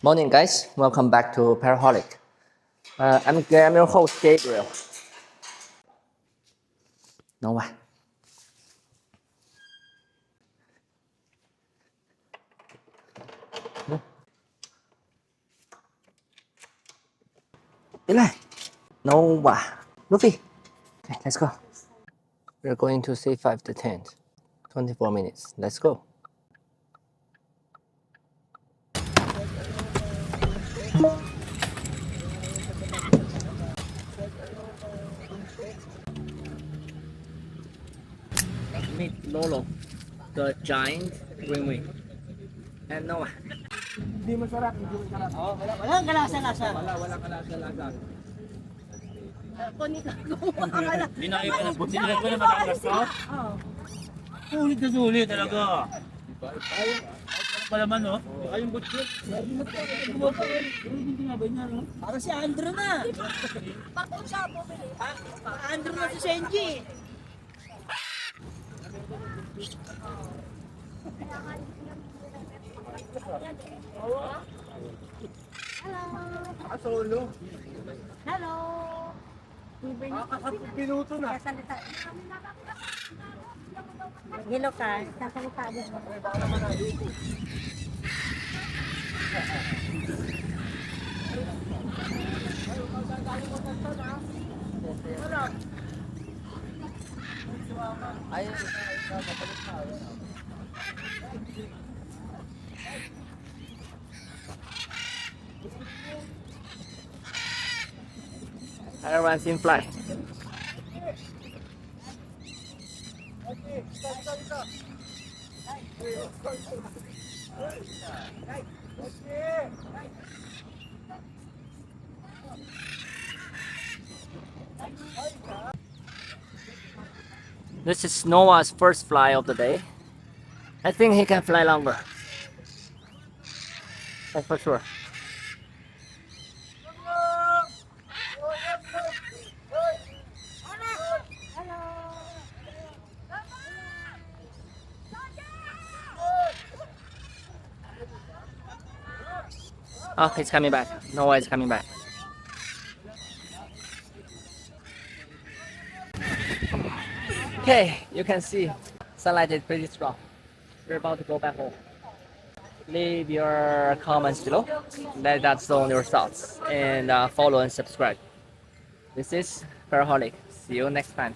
Morning, guys. Welcome back to Parrot. I'm your host, Gabriel. No way. Eli. Nova. Luffy. Okay, let's go. We're going to C5 to 10. 24 minutes. Let's go. Meet Lolo, the giant wing. And Noah. Hindi masarap. Oh, walang kalasa-lasa. Walang kalasa-lasa. Hindi na kayo buti na ko na matakas to? Oo. Sulit na sulit talaga. Ayun pala man, no? Ayun butchit. Hindi nga ba niya, no? Para si Andrew na. Bakit siya bumili? Andrew na si Senji. Solo. Hello! Pinuto na. Hello ka, sasalita mo. Everyone's in fly. This is Noah's first fly of the day. I think he can fly longer. That's for sure. Oh, he's coming back. Noah is coming back. Okay, you can see sunlight is pretty strong. We're about to go back home. Leave your comments below. Let us know your thoughts and follow and subscribe. This is Parrot. See you next time.